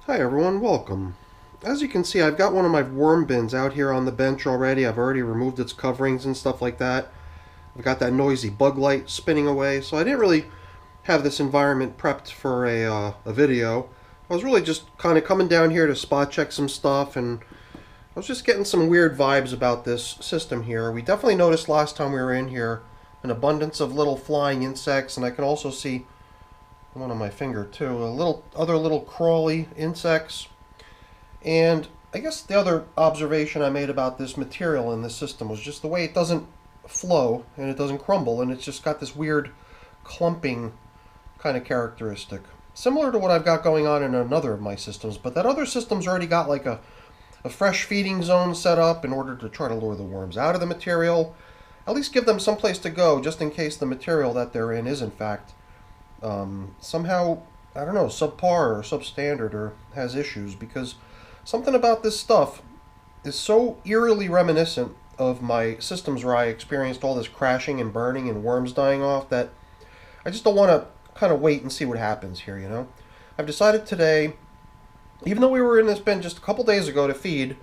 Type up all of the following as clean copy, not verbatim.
Hi everyone, welcome. As you can see, I've got one of my worm bins out here on the bench already. I've already removed its coverings and stuff like that. I've got that noisy bug light spinning away, so I didn't really have this environment prepped for a video. I was really just kind of coming down here to spot check some stuff, and I was just getting some weird vibes about this system here. We definitely noticed last time we were in here an abundance of little flying insects, and I can also see one on my finger too, other little crawly insects. And I guess the other observation I made about this material in this system was just the way it doesn't flow and it doesn't crumble, and it's just got this weird clumping kind of characteristic. Similar to what I've got going on in another of my systems, but that other system's already got like a fresh feeding zone set up in order to try to lure the worms out of the material. At least give them some place to go just in case the material that they're in is in fact somehow, I don't know, subpar or substandard or has issues, because something about this stuff is so eerily reminiscent of my systems where I experienced all this crashing and burning and worms dying off that I just don't want to kind of wait and see what happens here, you know? I've decided today, even though we were in this bin just a couple days ago to feed,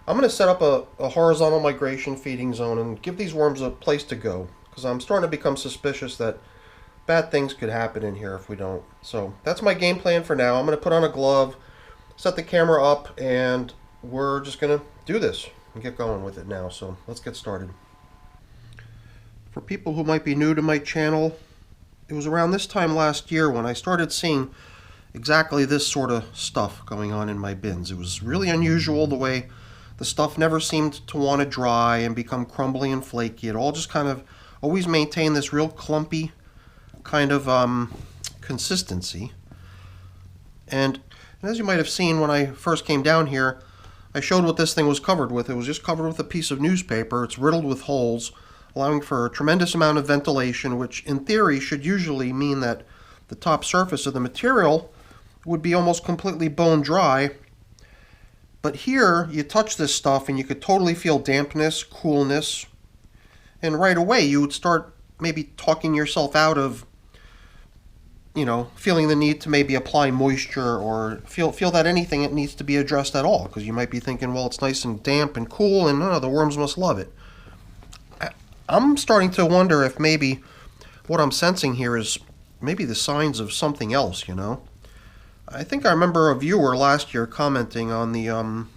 I'm going to set up a horizontal migration feeding zone and give these worms a place to go, because I'm starting to become suspicious that bad things could happen in here if we don't. So that's my game plan for now. I'm going to put on a glove, set the camera up, and we're just going to do this and get going with it now. So let's get started. For people who might be new to my channel, it was around this time last year when I started seeing exactly this sort of stuff going on in my bins. It was really unusual the way the stuff never seemed to want to dry and become crumbly and flaky. It all just kind of always maintained this real clumpy kind of consistency. And as you might have seen when I first came down here, I showed what this thing was covered with. It was just covered with a piece of newspaper. It's riddled with holes, allowing for a tremendous amount of ventilation, which in theory should usually mean that the top surface of the material would be almost completely bone dry. But here, you touch this stuff and you could totally feel dampness, coolness, and right away you would start maybe talking yourself out of, you know, feeling the need to maybe apply moisture or feel that anything it needs to be addressed at all, because you might be thinking, well, it's nice and damp and cool and the worms must love it. I'm starting to wonder if maybe what I'm sensing here is maybe the signs of something else, you know. I think I remember a viewer last year commenting on the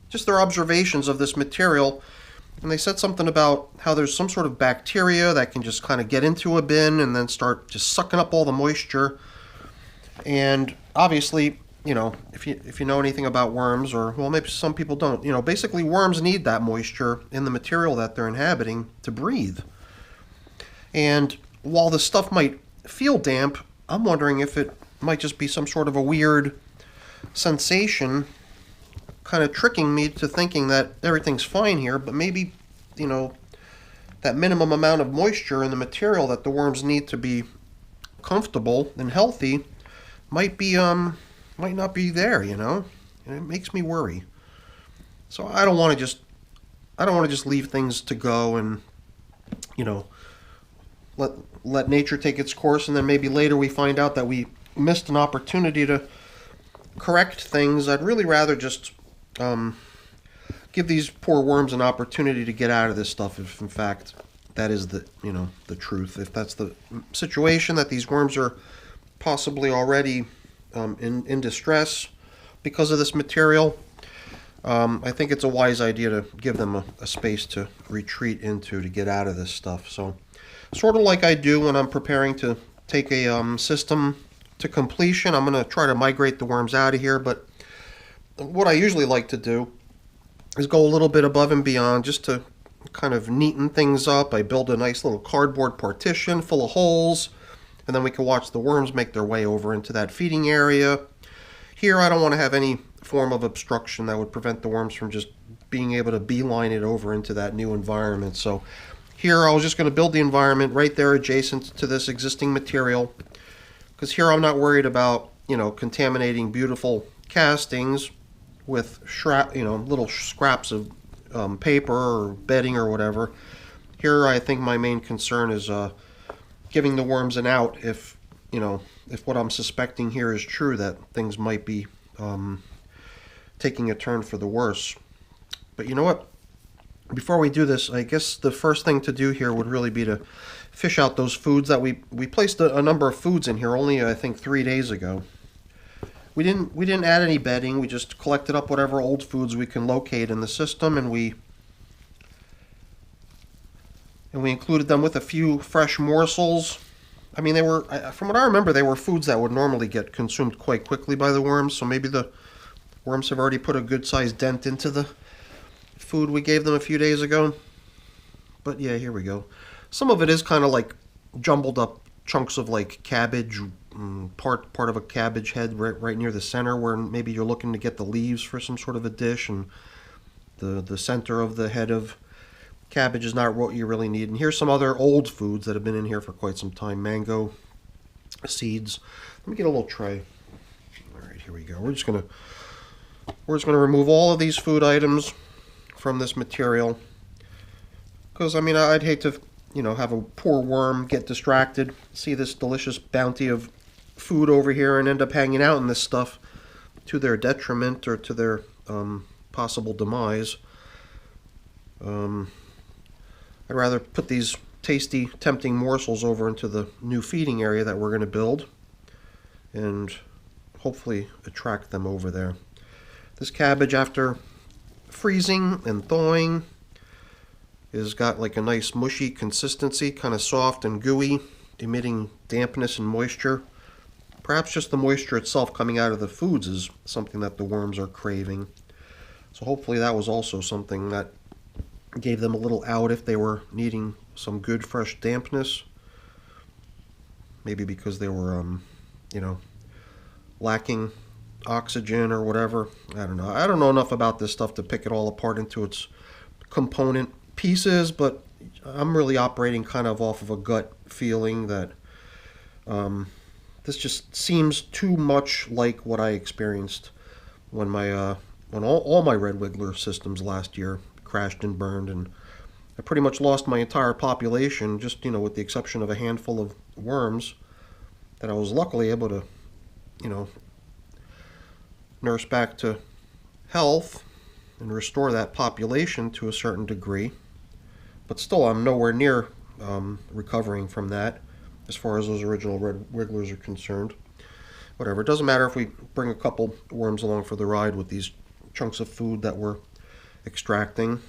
just their observations of this material, and they said something about how there's some sort of bacteria that can just kind of get into a bin and then start just sucking up all the moisture. And obviously, you know, if you know anything about worms, or well, maybe some people don't, you know, basically worms need that moisture in the material that they're inhabiting to breathe. And while the stuff might feel damp, I'm wondering if it might just be some sort of a weird sensation kind of tricking me to thinking that everything's fine here, but maybe, you know, that minimum amount of moisture in the material that the worms need to be comfortable and healthy might not be there, you know, and it makes me worry. So I don't want to just leave things to go and, you know, let nature take its course, and then maybe later we find out that we missed an opportunity to correct things. I'd really rather just give these poor worms an opportunity to get out of this stuff, if in fact that is the truth. If that's the situation, that these worms are possibly already in distress because of this material, I think it's a wise idea to give them a space to retreat into, to get out of this stuff. So sort of like I do when I'm preparing to take a system to completion, I'm going to try to migrate the worms out of here. But what I usually like to do is go a little bit above and beyond just to kind of neaten things up. I build a nice little cardboard partition full of holes, and then we can watch the worms make their way over into that feeding area. Here I don't want to have any form of obstruction that would prevent the worms from just being able to beeline it over into that new environment. So here I was just going to build the environment right there adjacent to this existing material, because here I'm not worried about, you know, contaminating beautiful castings with little scraps of paper or bedding or whatever. Here I think my main concern is giving the worms an out if what I'm suspecting here is true, that things might be taking a turn for the worse. But you know what? Before we do this, I guess the first thing to do here would really be to fish out those foods that we placed a number of foods in here only, I think, 3 days ago. We didn't add any bedding. We just collected up whatever old foods we can locate in the system, and we included them with a few fresh morsels. I mean, they were, from what I remember, they were foods that would normally get consumed quite quickly by the worms, so maybe the worms have already put a good-sized dent into the food we gave them a few days ago. But yeah, here we go. Some of it is kind of like jumbled up chunks of like cabbage, part of a cabbage head right near the center, where maybe you're looking to get the leaves for some sort of a dish, and the center of the head of cabbage is not what you really need. And here's some other old foods that have been in here for quite some time. Mango seeds. Let me get a little tray. All right, here we go. We're just gonna remove all of these food items from this material, because I mean, I'd hate to, you know, have a poor worm get distracted, see this delicious bounty of food over here, and end up hanging out in this stuff to their detriment or to their possible demise. I'd rather put these tasty, tempting morsels over into the new feeding area that we're going to build, and hopefully attract them over there. This cabbage, after freezing and thawing, has got like a nice mushy consistency, kind of soft and gooey, emitting dampness and moisture. Perhaps just the moisture itself coming out of the foods is something that the worms are craving. So hopefully that was also something that gave them a little out if they were needing some good fresh dampness. Maybe because they were, you know, lacking oxygen or whatever. I don't know. I don't know enough about this stuff to pick it all apart into its component pieces, but I'm really operating kind of off of a gut feeling that this just seems too much like what I experienced when all my red wiggler systems last year crashed and burned, and I pretty much lost my entire population, just, you know, with the exception of a handful of worms that I was luckily able to, you know, nurse back to health and restore that population to a certain degree. But still, I'm nowhere near recovering from that as far as those original red wigglers are concerned. Whatever, it doesn't matter if we bring a couple worms along for the ride with these chunks of food that we're extracting.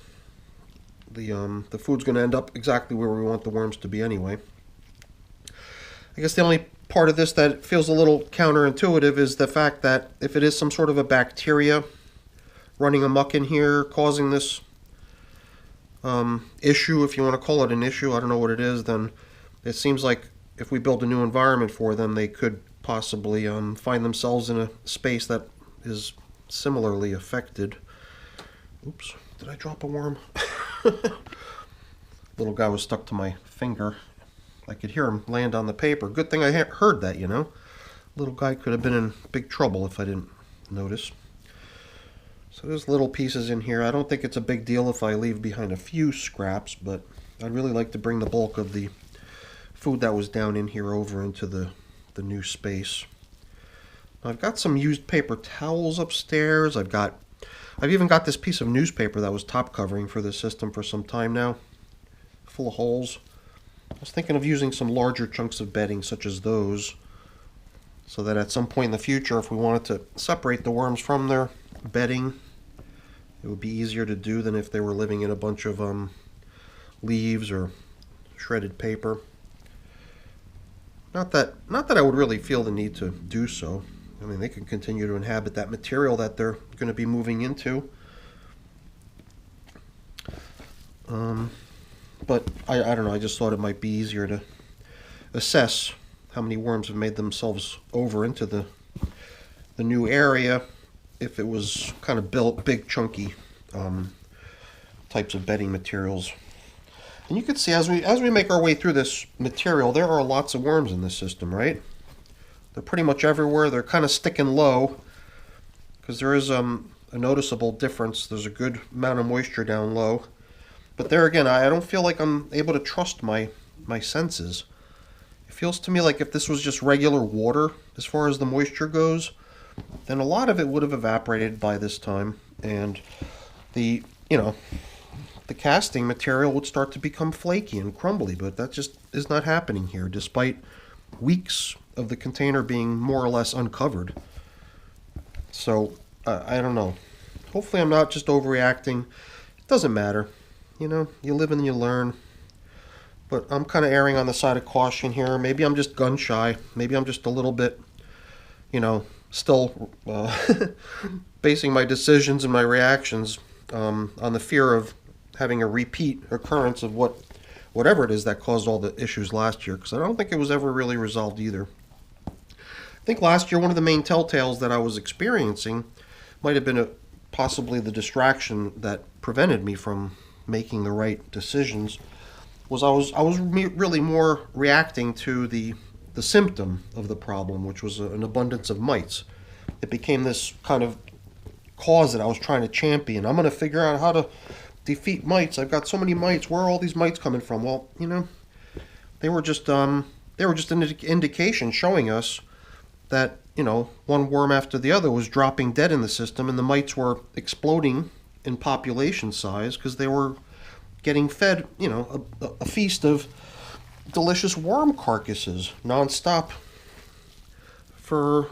The food's going to end up exactly where we want the worms to be anyway. I guess the only part of this that feels a little counterintuitive is the fact that if it is some sort of a bacteria running amok in here causing this issue, if you want to call it an issue, I don't know what it is, then it seems like if we build a new environment for them, they could possibly find themselves in a space that is similarly affected. Oops, did I drop a worm? Little guy was stuck to my finger. I could hear him land on the paper. Good thing I heard that, you know. Little guy could have been in big trouble if I didn't notice. So there's little pieces in here. I don't think it's a big deal if I leave behind a few scraps, but I'd really like to bring the bulk of the food that was down in here over into the new space. I've got some used paper towels upstairs. I've even got this piece of newspaper that was top covering for this system for some time now, full of holes. I was thinking of using some larger chunks of bedding such as those, so that at some point in the future, if we wanted to separate the worms from their bedding, it would be easier to do than if they were living in a bunch of leaves or shredded paper. Not that I would really feel the need to do so. I mean, they can continue to inhabit that material that they're going to be moving into. But I don't know, I just thought it might be easier to assess how many worms have made themselves over into the new area if it was kind of built big, chunky types of bedding materials. And you can see as we make our way through this material, there are lots of worms in this system, right? They're pretty much everywhere. They're kind of sticking low because there is a noticeable difference. There's a good amount of moisture down low. But there again, I don't feel like I'm able to trust my senses. It feels to me like if this was just regular water, as far as the moisture goes, then a lot of it would have evaporated by this time, and the, the casting material would start to become flaky and crumbly, but that just is not happening here, despite weeks of the container being more or less uncovered. So, I don't know. Hopefully I'm not just overreacting. It doesn't matter. You live and you learn. But I'm kind of erring on the side of caution here. Maybe I'm just gun shy. Maybe I'm just a little bit, still basing my decisions and my reactions on the fear of having a repeat occurrence of whatever it is that caused all the issues last year, because I don't think it was ever really resolved either. I think last year one of the main telltales that I was experiencing might have been possibly the distraction that prevented me from making the right decisions. I was really more reacting to the symptom of the problem, which was an abundance of mites. It became this kind of cause that I was trying to champion. I'm going to figure out how to defeat mites. I've got so many mites. Where are all these mites coming from? Well, they were just an indication showing us that one worm after the other was dropping dead in the system, and the mites were exploding in population size because they were getting fed, a feast of delicious worm carcasses nonstop for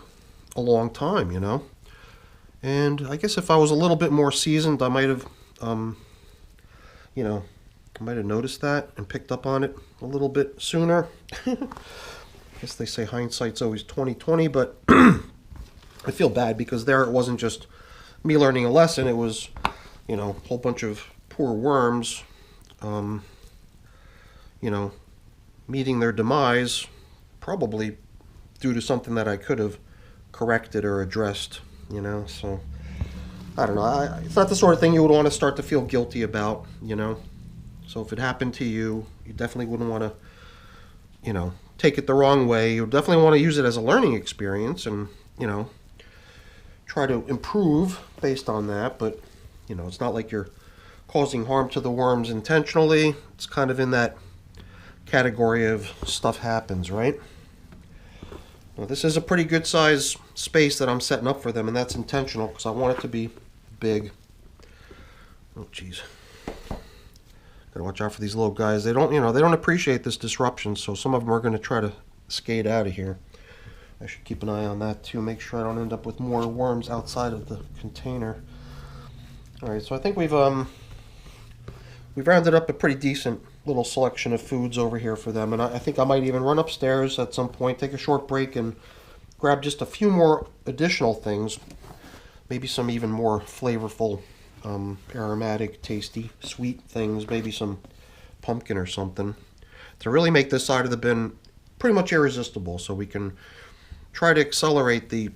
a long time, And I guess if I was a little bit more seasoned, I might have, noticed that and picked up on it a little bit sooner. I guess they say hindsight's always 20/20, but I feel bad because there it wasn't just me learning a lesson. It was, a whole bunch of poor worms, meeting their demise, probably due to something that I could have corrected or addressed, so I don't know. It's not the sort of thing you would want to start to feel guilty about, So if it happened to you, you definitely wouldn't want to, take it the wrong way. You definitely want to use it as a learning experience and, try to improve based on that. But, it's not like you're causing harm to the worms intentionally. It's kind of in that category of stuff happens, right? Well, this is a pretty good size space that I'm setting up for them, and that's intentional because I want it to be big. Oh, jeez. Gotta watch out for these little guys. They don't appreciate this disruption, so some of them are going to try to skate out of here. I should keep an eye on that too, make sure I don't end up with more worms outside of the container. Alright, so I think we've rounded up a pretty decent little selection of foods over here for them, and I think I might even run upstairs at some point, take a short break, and grab just a few more additional things. Maybe some even more flavorful, aromatic, tasty, sweet things, maybe some pumpkin or something, to really make this side of the bin pretty much irresistible, so we can try to accelerate the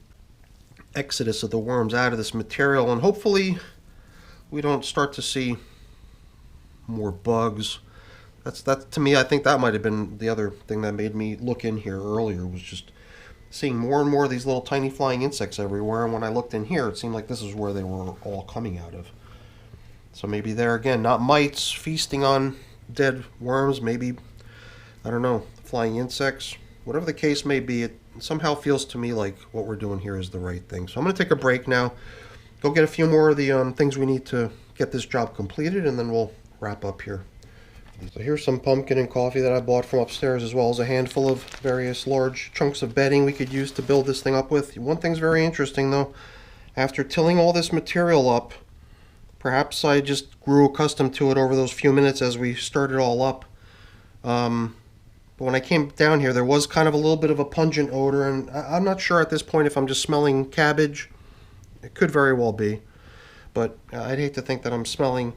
exodus of the worms out of this material, and hopefully we don't start to see more bugs. That to me, I think that might have been the other thing that made me look in here earlier, was just seeing more and more of these little tiny flying insects everywhere, and when I looked in here, it seemed like this is where they were all coming out of. So maybe there again, not mites feasting on dead worms, maybe, I don't know, flying insects. Whatever the case may be, it somehow feels to me like what we're doing here is the right thing. So I'm going to take a break now, go get a few more of the things we need to get this job completed, and then we'll wrap up here. So here's some pumpkin and coffee that I bought from upstairs, as well as a handful of various large chunks of bedding we could use to build this thing up with. One thing's very interesting though, after tilling all this material up, perhaps I just grew accustomed to it over those few minutes as we stirred it all up. But when I came down here, there was kind of a little bit of a pungent odor, and I'm not sure at this point if I'm just smelling cabbage. It could very well be, but I'd hate to think that I'm smelling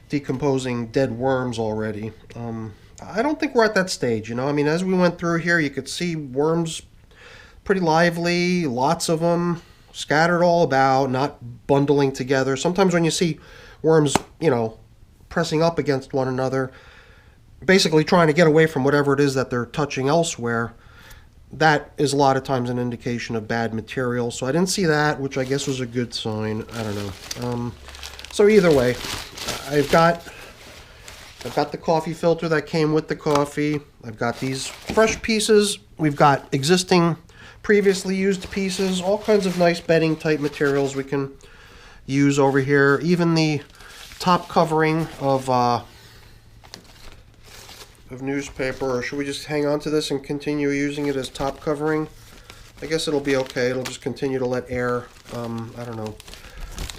decomposing dead worms already. I don't think we're at that stage, I mean, as we went through here, you could see worms pretty lively, lots of them scattered all about, not bundling together. Sometimes when you see worms, pressing up against one another, basically trying to get away from whatever it is that they're touching elsewhere, that is a lot of times an indication of bad material. So I didn't see that, which I guess was a good sign. I don't know. So either way, I've got the coffee filter that came with the coffee. I've got these fresh pieces. We've got existing previously used pieces, all kinds of nice bedding type materials we can use over here. Even the top covering of newspaper, or should we just hang on to this and continue using it as top covering? I guess it'll be okay. It'll just continue to let air, I don't know,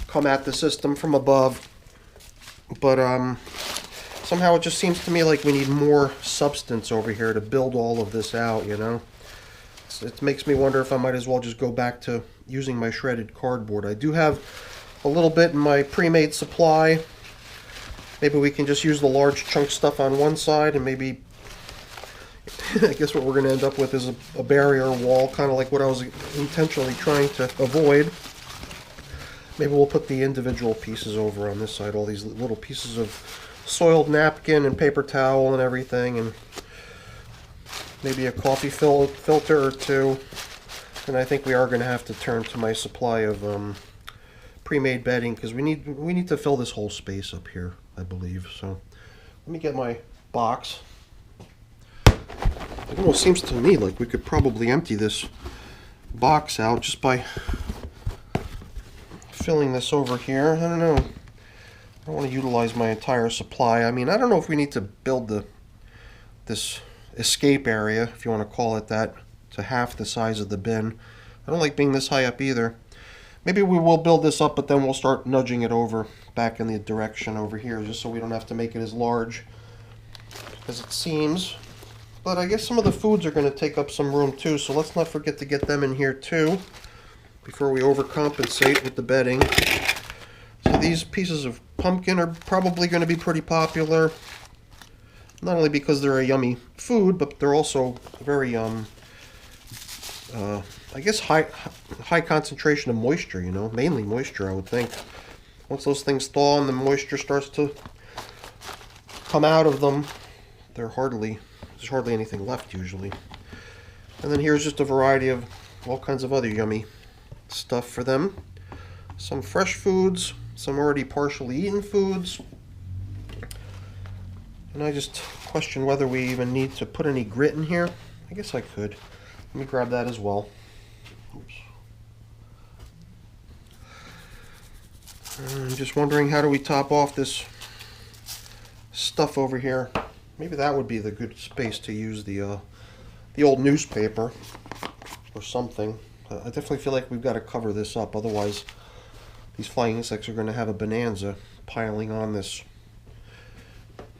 come at the system from above. But somehow it just seems to me like we need more substance over here to build all of this out, you know? It makes me wonder if I might as well just go back to using my shredded cardboard. I do have a little bit in my pre-made supply. Maybe we can just use the large chunk stuff on one side, and maybe I guess what we're going to end up with is a barrier wall, kind of like what I was intentionally trying to avoid. Maybe we'll put the individual pieces over on this side, all these little pieces of soiled napkin and paper towel and everything, and maybe a coffee filter or two. And I think we are going to have to turn to my supply of pre-made bedding, because we need to fill this whole space up here, I believe. So let me get my box. It almost seems to me like we could probably empty this box out just by filling this over here. I don't know. I don't want to utilize my entire supply. I mean, I don't know if we need to build this escape area, if you want to call it that, to half the size of the bin. I don't like being this high up either. Maybe we will build this up, but then we'll start nudging it over back in the direction over here, just so we don't have to make it as large as it seems. But I guess some of the foods are going to take up some room too, so let's not forget to get them in here too before we overcompensate with the bedding. So these pieces of pumpkin are probably going to be pretty popular, not only because they're a yummy food, but they're also very I guess high concentration of moisture, you know, mainly moisture, I would think. Once those things thaw and the moisture starts to come out of them, there's hardly anything left usually. And then here's just a variety of all kinds of other yummy stuff for them. Some fresh foods, some already partially eaten foods. And I just question whether we even need to put any grit in here. I guess I could. Let me grab that as well. Oops. I'm just wondering, how do we top off this stuff over here? Maybe that would be the good space to use the old newspaper or something. I definitely feel like we've got to cover this up, otherwise these flying insects are going to have a bonanza piling on this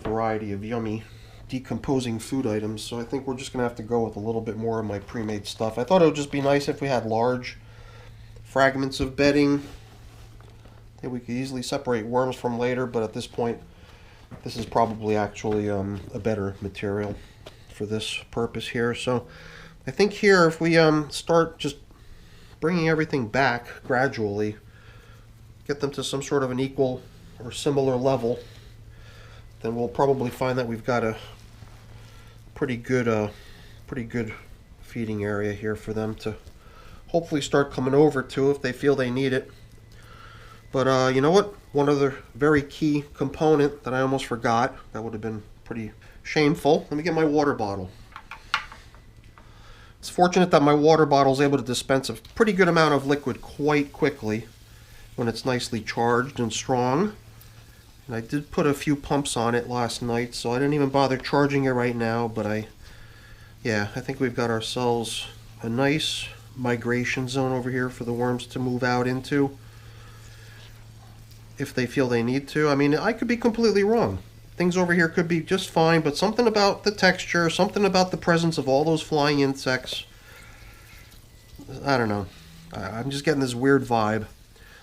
variety of yummy decomposing food items. So I think we're just going to have to go with a little bit more of my pre-made stuff. I thought it would just be nice if we had large fragments of bedding that we could easily separate worms from later, but at this point this is probably actually a better material for this purpose here. So I think here, if we start just bringing everything back gradually, get them to some sort of an equal or similar level, then we'll probably find that we've got a pretty good feeding area here for them to hopefully start coming over to if they feel they need it. But you know what? One other very key component that I almost forgot, that would have been pretty shameful. Let me get my water bottle. It's fortunate that my water bottle is able to dispense a pretty good amount of liquid quite quickly when it's nicely charged and strong. And I did put a few pumps on it last night, so I didn't even bother charging it right now, but I think we've got ourselves a nice migration zone over here for the worms to move out into if they feel they need to. I mean, I could be completely wrong. Things over here could be just fine, but something about the texture, something about the presence of all those flying insects, I don't know. I'm just getting this weird vibe.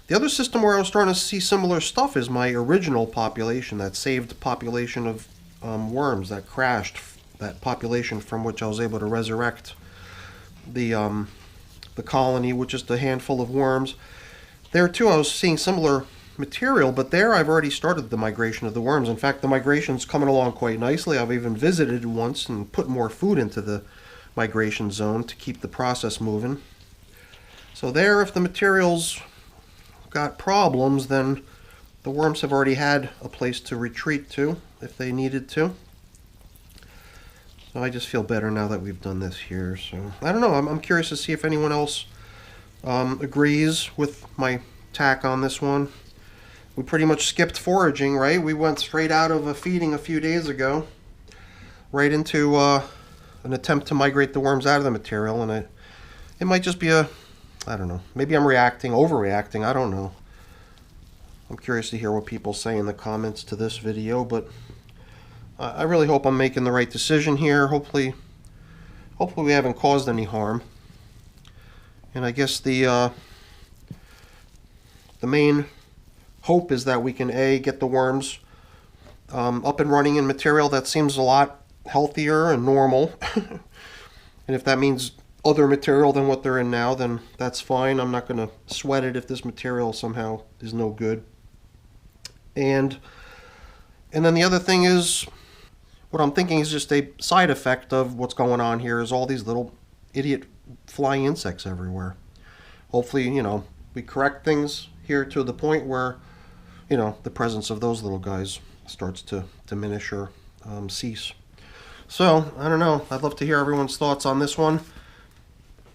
The other system where I was starting to see similar stuff is my original population, that saved population of worms that crashed, that population from which I was able to resurrect the colony with just a handful of worms. There too I was seeing similar material, but there I've already started the migration of the worms. In fact, the migration's coming along quite nicely. I've even visited once and put more food into the migration zone to keep the process moving. So there, if the material's got problems, then the worms have already had a place to retreat to if they needed to. So I just feel better now that we've done this here. So I don't know. I'm curious to see if anyone else agrees with my tack on this one. We pretty much skipped foraging, right? We went straight out of a feeding a few days ago, right into an attempt to migrate the worms out of the material, and it might just be I don't know. Maybe I'm overreacting. I don't know. I'm curious to hear what people say in the comments to this video, but I really hope I'm making the right decision here. Hopefully we haven't caused any harm. And I guess the main hope is that we can get the worms up and running in material that seems a lot healthier and normal. And if that means other material than what they're in now, then that's fine. I'm not going to sweat it if this material somehow is no good. And then the other thing is, what I'm thinking is just a side effect of what's going on here is all these little idiot flying insects everywhere. Hopefully, we correct things here to the point where, the presence of those little guys starts to diminish or cease. So, I don't know. I'd love to hear everyone's thoughts on this one.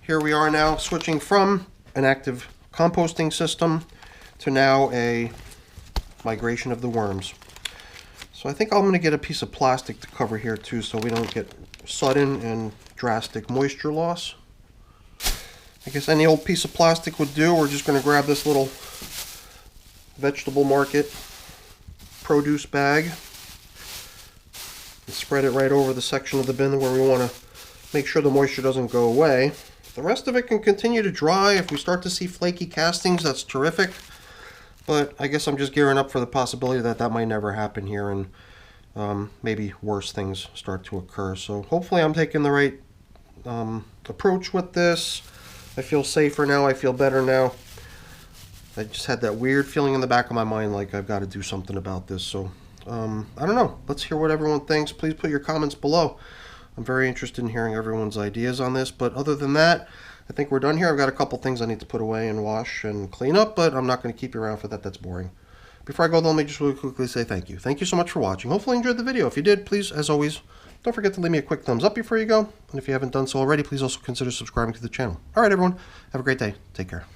Here we are now switching from an active composting system to now a migration of the worms. So I think I'm going to get a piece of plastic to cover here too, so we don't get sudden and drastic moisture loss. I guess any old piece of plastic would do. We're just going to grab this little vegetable market produce bag and spread it right over the section of the bin where we want to make sure the moisture doesn't go away. The rest of it can continue to dry. If we start to see flaky castings, that's terrific. But I guess I'm just gearing up for the possibility that that might never happen here, and maybe worse things start to occur. So hopefully I'm taking the right approach with this. I feel safer now. I feel better now. I just had that weird feeling in the back of my mind like I've got to do something about this. So I don't know. Let's hear what everyone thinks. Please put your comments below. I'm very interested in hearing everyone's ideas on this. But other than that, I think we're done here. I've got a couple things I need to put away and wash and clean up, but I'm not going to keep you around for that. That's boring. Before I go, though, let me just really quickly say thank you. Thank you so much for watching. Hopefully you enjoyed the video. If you did, please, as always, don't forget to leave me a quick thumbs up before you go. And if you haven't done so already, please also consider subscribing to the channel. All right, everyone. Have a great day. Take care.